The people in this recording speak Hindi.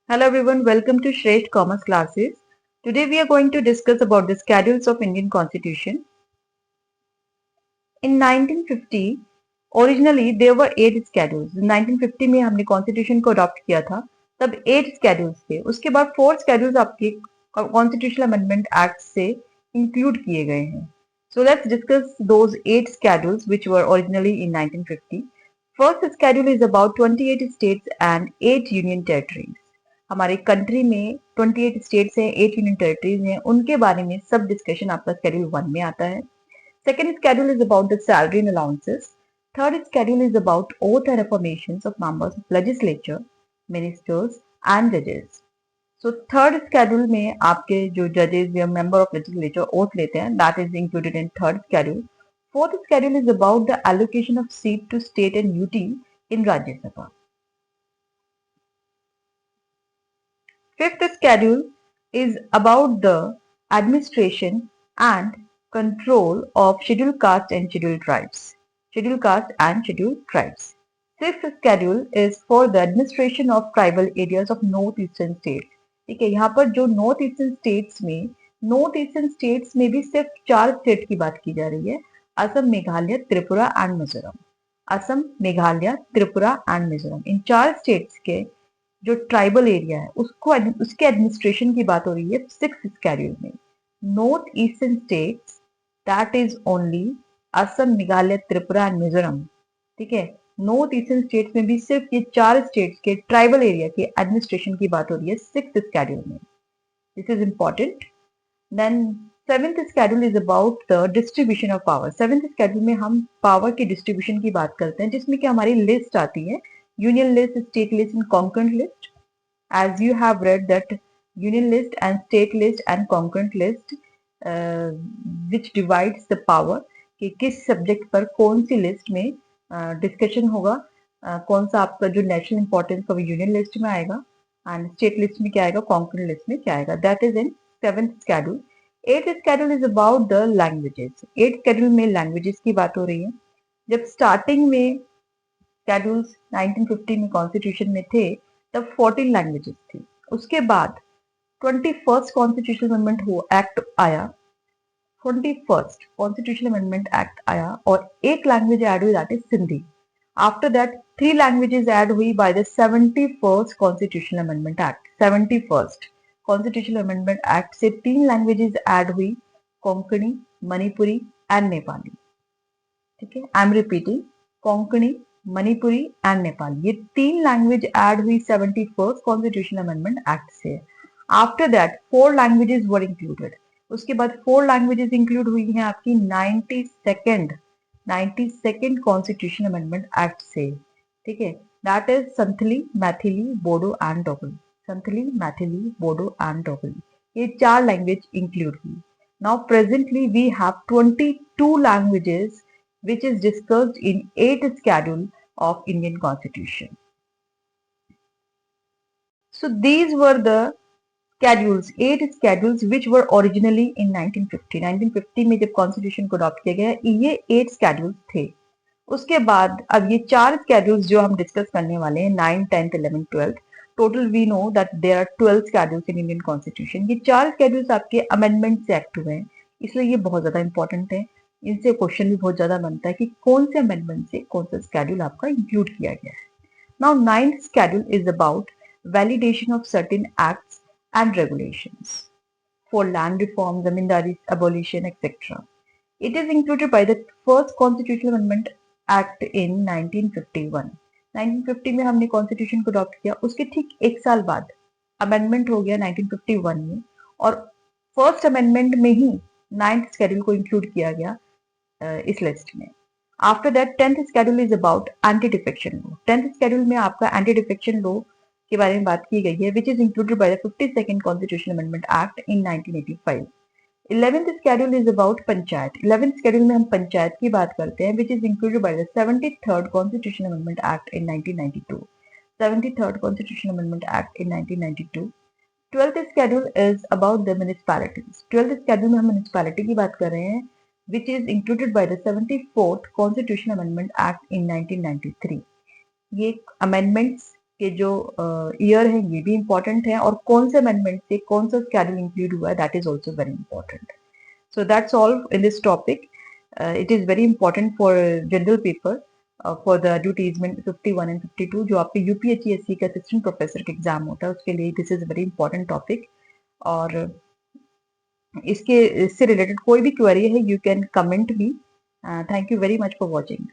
Hello everyone, welcome to Shresth Commerce classes. Today we are going to discuss about the schedules of Indian Constitution. In 1950, originally there were 8 schedules. 1950 में हमने Constitution को adopt किया था, तब 8 schedules थे. उसके बाद 4 schedules आपके Constitutional Amendment Act से include किए गए हैं. So let's discuss those 8 schedules which were originally in 1950. First schedule is about 28 states and 8 union territories. हमारे कंट्री में 28 स्टेट्स हैं, 8 यूनियन टेरिटरीज हैं, उनके बारे में सब डिस्कशन आपका शेड्यूल 1 में आता है. Second schedule is about the salary and allowances. Third schedule is about oath and affirmations of members of legislature, ministers and judges. So third schedule में आपके जो judges या member of legislature oath लेते हैं, that is included in third schedule. Fourth schedule is about the allocation of seat to state and UT in Rajya Sabha. Fifth schedule is about the administration and control of scheduled caste and scheduled tribes. Scheduled caste and scheduled tribes. Sixth schedule is for the administration of tribal areas of northeastern states. ठीक है, यहाँ पर जो नॉर्थ ईस्टर्न स्टेट्स में भी सिर्फ 4 स्टेट की बात की जा रही है. Assam, Meghalaya, Tripura and Mizoram. Assam, Meghalaya, Tripura and Mizoram, in 4 states के जो ट्राइबल एरिया है उसको उसके एडमिनिस्ट्रेशन की बात हो रही है 6th स्केड्यूल में. North eastern states that is only Assam, Meghalaya, Tripura and Mizoram. ठीक है, नॉर्थ ईस्टर्न स्टेट्स में भी सिर्फ ये 4 स्टेट्स के ट्राइबल एरिया के एडमिनिस्ट्रेशन की बात हो रही है 6th स्केड्यूल में. This is important. Then 7th schedule is about the distribution of power. 7th schedule में हम पावर के डिस्ट्रीब्यूशन की बात करते हैं, जिसमें कि हमारी लिस्ट आती है, union list, state list and concurrent list. As you have read that union list and state list and concurrent list which divides the power कि किस सब्जेक्ट पर कौन सी लिस्ट में डिस्कशन होगा, कौन सा आपका जो नेशनल इंपॉर्टेंस का वो यूनियन लिस्ट में आएगा एंड स्टेट लिस्ट में क्या आएगा, कॉन्करेंट लिस्ट में क्या आएगा. That is in 7th schedule. 8th schedule is about the languages. 8th schedule में लैंग्वेजेस की बात हो रही है. जब स्टार्टिंग में स्केड्यूल्स 1950 में कॉन्स्टिट्यूशन में थे तब 14 लैंग्वेजेस थी. उसके बाद 21st कॉन्स्टिट्यूशनल अमेंडमेंट हो एक्ट आया, 21st कॉन्स्टिट्यूशनल अमेंडमेंट एक्ट आया और एक लैंग्वेज ऐड हुई, that is Sindhi. After that 3 languages add हुई by the 71st constitutional amendment act. 71st constitutional amendment act से 3 लैंग्वेजेस ऐड हुई, कोंकणी, मणिपुरी एंड नेपाली. ठीक है, I am repeating, Konkani, Manipuri and Nepali, ये 3 लैंग्वेज ऐड हुई 71st कॉन्स्टिट्यूशनल अमेंडमेंट एक्ट से. After that 4 languages were included. उसके बाद 4 लैंग्वेजेस इंक्लूड हुई हैं आपकी 92nd कॉन्स्टिट्यूशन अमेंडमेंट एक्ट से. ठीक है, that is Santhali, Maithili, Bodo and Dogri. Santhali, Maithili, Bodo and Dogri, ये 4 लैंग्वेज इंक्लूड हुई. Now presently we have 22 languages which is discussed in 8th schedule of Indian Constitution. So these were the schedules, 8 schedules which were originally in 1950. 1950 में जब कॉन्स्टिट्यूशन को अडॉप्ट किया गया ये 8 schedules थे. उसके बाद अब ये 4 schedules जो हम डिस्कस करने वाले हैं 9, 10th, 11th, 12th, total we know that there are 12 schedules in Indian Constitution. ये 4 schedules आपके अमेंडमेंट से एक्ट हुए हैं, इसलिए ये बहुत ज्यादा इंपॉर्टेंट है. इनसे क्वेश्चन भी बहुत ज्यादा बनता है कि कौन से अमेंडमेंट से कौन सा स्केड्यूल आपका इंक्लूड किया गया है. Now 9th schedule is about validation of certain acts and regulations for land reform, zamindari abolition, etc. It is included by the first constitutional amendment act in 1951. 1950 में हमने कॉन्स्टिट्यूशन को अडॉप्ट किया, उसके ठीक एक साल बाद अमेंडमेंट हो गया 1951 में, और फर्स्ट अमेंडमेंट में ही 9th schedule को इंक्लूड किया गया इस लिस्ट में. After that 10th schedule is about anti defection law. 10th schedule में आपका एंटी डिफेक्शन लॉ के बारे में बात की गई है, which is included by the 52nd constitutional amendment act in 1985. 11th schedule is about panchayat. 11th schedule में हम पंचायत की बात करते हैं, which is included by the 73rd constitutional amendment act in 1992. 73rd constitutional amendment act in 1992. 12th schedule is about the municipalities. 12th schedule में हम म्यूनिसिपैलिटी की बात कर रहे हैं, which is included by the 74th Constitutional Amendment Act in 1993. ये amendments के जो ईयर है ये भी इम्पोर्टेंट है, और कौन से अमेंडमेंट से कौन सा स्केड्यूल इंक्लूड हुआ है, that is also very important. So that's all in this topic. It is very important for general paper for the advertisement 51 and 52 जो आपके यूपीएचसीएससी का असिस्टेंट प्रोफेसर का एग्जाम होता है उसके लिए this is very important topic. और इससे रिलेटेड कोई भी क्वेरी है you can comment me. Thank you very much for watching.